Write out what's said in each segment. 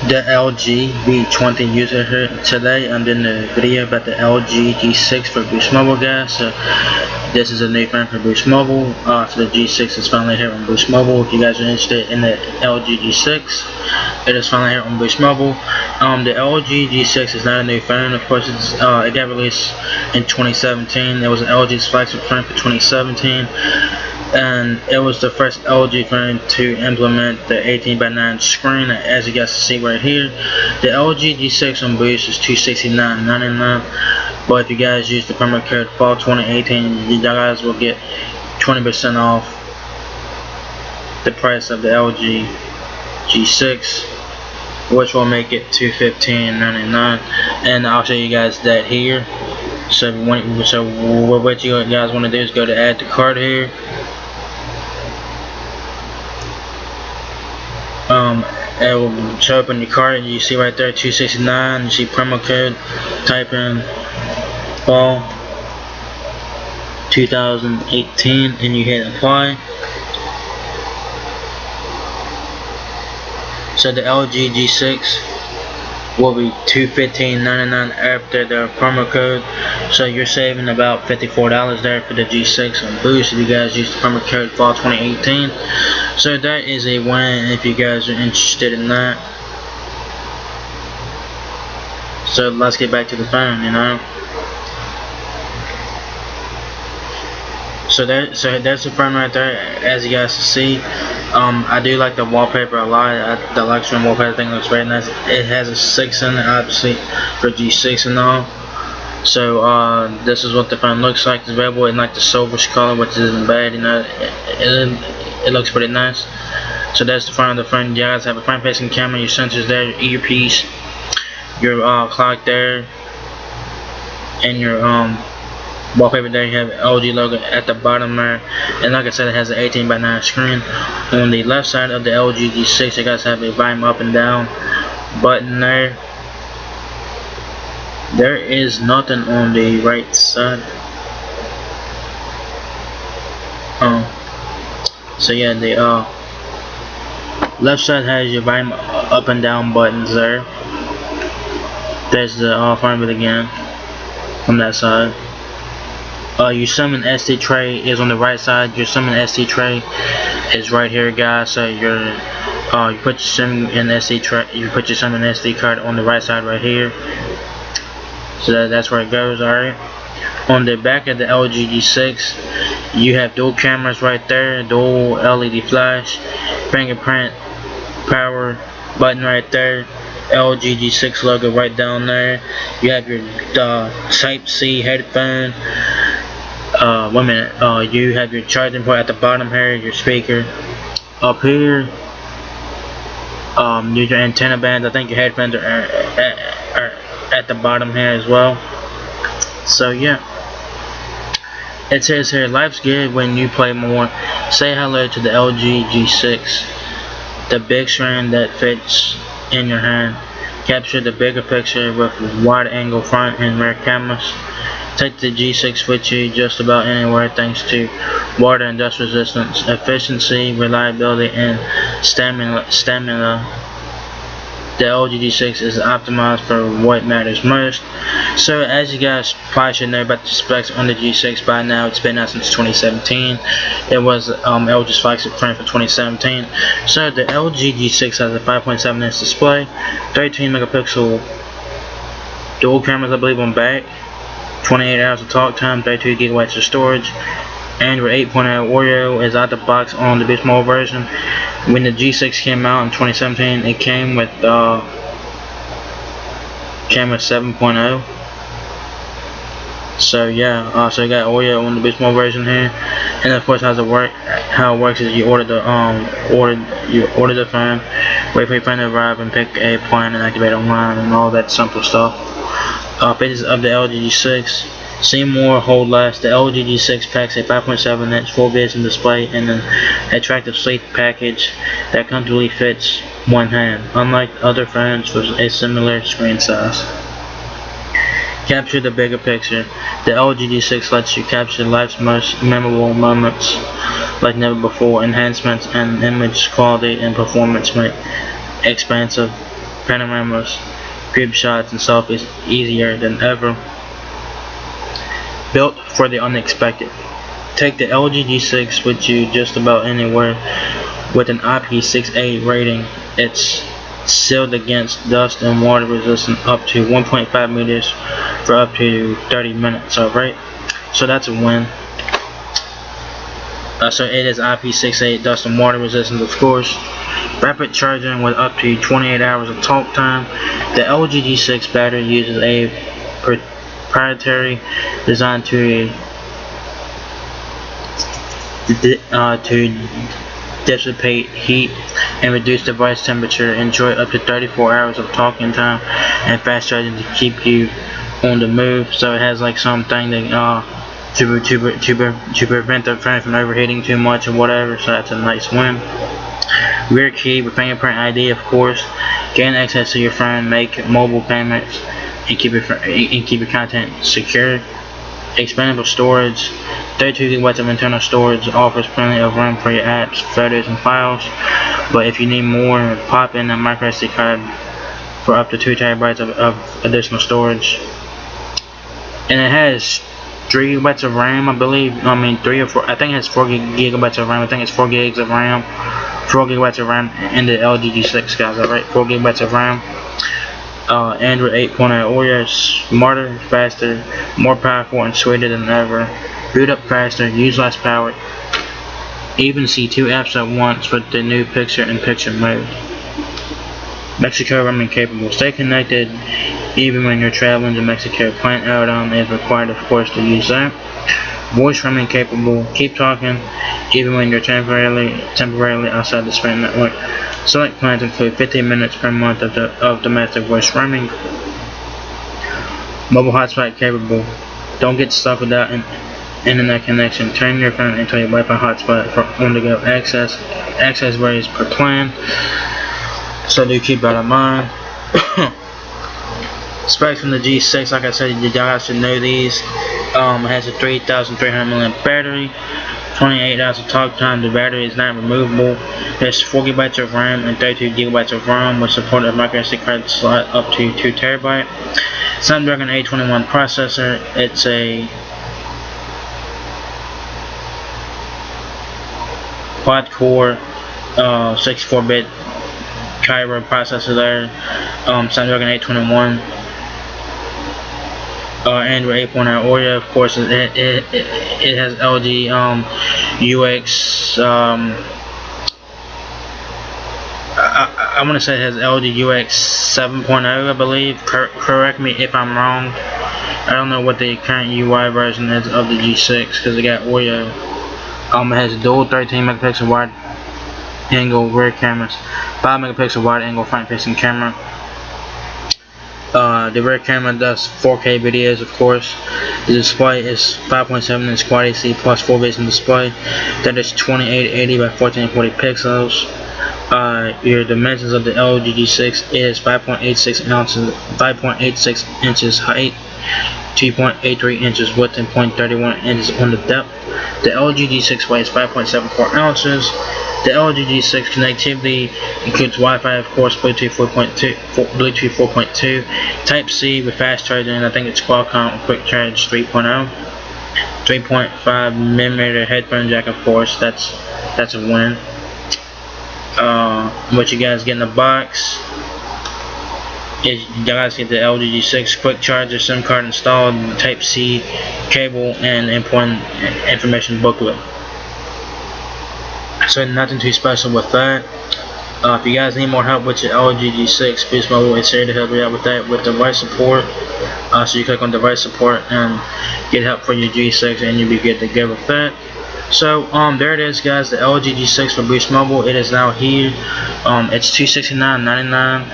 the LG V20 user here today. I'm doing a video about the LG G6 for Boost Mobile, guys. So this is a new phone for Boost Mobile. So the G6 is finally here on Boost Mobile. If you guys are interested in the LG G6, it is finally here on Boost Mobile. The LG G6 is not a new phone. Of course, it got released in 2017. It was LG's flagship phone for 2017. And it was the first LG phone to implement the 18:9 screen, as you guys can see right here. The LG G6 on Boost is $269.99, but if you guys use the promo code FALL2018, you guys will get 20% off the price of the LG G6, which will make it $215.99. And I'll show you guys that here. So what you guys want to do is go to add to cart here. It will show up in your cart, and you see right there $269. You see promo code, type in fall 2018 and you hit apply. So the LG G6 will be $215.99 after the promo code, so you're saving about $54 there for the G6 on Boost if you guys use the promo code FALL2018. So that is a win if you guys are interested in that. So let's get back to the phone, So that's the phone right there, as you guys can see. I do like the wallpaper a lot. The Luxury wallpaper thing looks very nice. It has a 6 in it, obviously, for G6 and all. So this is what the phone looks like. It's available in like the silverish color, which isn't bad. It looks pretty nice. So that's the front of the phone. You guys have a front-facing camera, your sensors there, your earpiece, your clock there, and your wallpaper there. You have LG logo at the bottom there, and like I said, it has an 18:9 screen. On the left side of the LG G6, you guys have a volume up and down button there. There is nothing on the right side. So yeah, the left side has your volume up and down buttons there. There's the front of it again on that side. Your summon SD tray is on the right side. Your summon SD tray is right here, guys. So you put your summon in SD tray. You put your summon SD card on the right side right here. So that's where it goes. Alright. On the back of the LG G6, you have dual cameras right there, dual LED flash, fingerprint, power button right there, LG G6 logo right down there. You have your Type-C headphone. You have your charging port at the bottom here, your speaker up here. Your antenna bands. I think your headphones are at the bottom here as well. So yeah, it says here, life's good when you play more. Say hello to the LG G6, the big screen that fits in your hand. Capture the bigger picture with wide angle front and rear cameras. Take the G6 with you just about anywhere thanks to water and dust resistance, efficiency, reliability, and stamina. The LG G6 is optimized for what matters most. So as you guys probably should know about the specs on the G6 by now, it's been out since 2017. It was LG's flagship phone for 2017. So the LG G6 has a 5.7-inch display, 13 megapixel dual cameras I believe on back, 28 hours of talk time, 32 gigabytes of storage. Android 8.0 Oreo is out the box on the Boost Mobile version. When the G6 came out in 2017, it came with 7.0. So yeah, so you got Oreo on the Boost Mobile version here. And of course, how it works is you order the phone, wait for your phone to arrive, and pick a plan and activate online and all that simple stuff. Features of the LG G6. See more, hold less. The LG G6 packs a 5.7-inch full vision display and an attractive sleek package that comfortably fits one hand, unlike other phones with a similar screen size. Capture the bigger picture. The LG G6 lets you capture life's most memorable moments like never before. Enhancements in image quality and performance make expansive panoramas, group shots, and selfies easier than ever. Built for the unexpected. Take the LG G6 with you just about anywhere. With an IP68 rating, it's sealed against dust and water resistant up to 1.5 meters for up to 30 minutes. Alright, so that's a win. So it is IP68 dust and water resistant, of course. Rapid charging with up to 28 hours of talk time. The LG G6 battery uses a proprietary design to dissipate heat and reduce device temperature. Enjoy up to 34 hours of talking time and fast charging to keep you on the move. So it has like something that to prevent the phone from overheating too much or whatever. So that's a nice win. Rear key with fingerprint ID, of course. Gain access to your phone, make mobile payments, and keep your content secure. Expandable storage. 32 GB of internal storage offers plenty of room for your apps, photos, and files. But if you need more, pop in a microSD card for up to 2 TB of additional storage. And it has 3 GB of RAM, I believe. I mean 3 or 4. I think it has 4 GB of RAM. I think it's 4 gigs of RAM. 4 GB of RAM in the LG G6, guys. Alright, 4 GB of RAM. Android 8.0 Oreo is smarter, faster, more powerful, and sweeter than ever. Boot up faster, use less power. Even see 2 apps at once with the new picture-in-picture mode. Mexico roaming capable. Stay connected even when you're traveling to Mexico. Plant add-on is required, of course, to use that. Voice roaming capable. Keep talking even when you're temporarily outside the Sprint network. Select plans include 15 minutes per month of domestic voice roaming. Mobile hotspot capable. Don't get stuck without an internet connection. Turn your phone into a Wi-Fi hotspot for on-the-go access. Access varies per plan, so do keep that in mind. Specs from the G6, like I said, you guys should know these. It has a 3,300 mAh battery, 28 hours of talk time. The battery is not removable. There's 4 GB of RAM and 32 GB of RAM with support of microSD card slot up to 2 TB. Snapdragon 821 processor. It's a quad-core 64-bit Kyber processor there. Snapdragon 821. Android 8.0 Oreo, of course. It has LG UX. I want to say it has LG UX 7.0, I believe. Correct me if I'm wrong. I don't know what the current UI version is of the G6 because it got Oreo. It has dual 13 megapixel wide angle rear cameras, 5 megapixel wide angle front facing camera. The rear camera does 4K videos, of course. The display is 5.7 inch Quad AC plus 4 vision display. That is 2880 by 1440 pixels. Your dimensions of the LG G6 is 5.86 inches height, 2.83 inches width, and 0.31 inches on the depth. The LG G6 weighs 5.74 ounces. The LG G6 connectivity includes Wi-Fi, of course, Bluetooth 4.2, Type-C with fast charging, and I think it's Qualcomm Quick Charge 3.0. 3.5mm headphone jack, of course. That's a win. What you guys get in the box is you guys get the LG G6 quick charger, SIM card installed, Type-C cable, and important information booklet. So nothing too special with that. If you guys need more help with your LG G6, Boost Mobile is here to help you out with that with device support. So you click on device support and get help for your G6 and you'll be good to go with that. So there it is, guys, the LG G6 for Boost Mobile. It is now here. It's $269.99.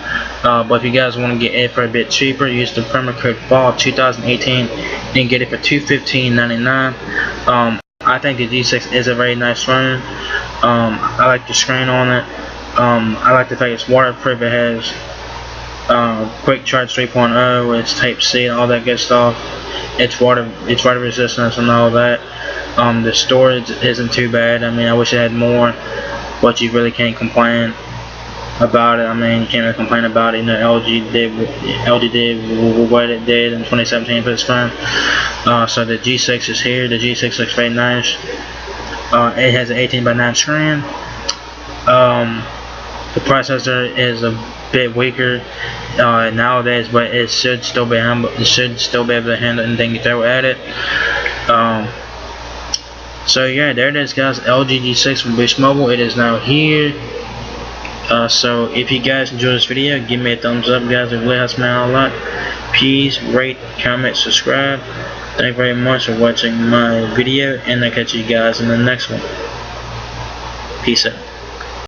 But if you guys want to get it for a bit cheaper, use the promo code FALL 2018 and get it for $215.99. I think the G6 is a very nice phone. I like the screen on it. I like the fact it's waterproof. It has quick charge 3.0. It's Type-C and all that good stuff. It's water resistant and all that. The storage isn't too bad. I mean, I wish it had more, but you really can't complain. about it. I mean, you can't really complain about it. You know, LG did what it did in 2017 for its phone. So the G6 is here. The G6 looks very nice. It has an 18:9 screen. The processor is a bit weaker nowadays, but it should still be able to handle anything you throw at it. So yeah, there it is, guys. LG G6 from Boost Mobile. It is now here. So if you guys enjoyed this video, give me a thumbs up, guys. It really helps me out a lot. Please rate, comment, subscribe. Thank you very much for watching my video, and I'll catch you guys in the next one. Peace out.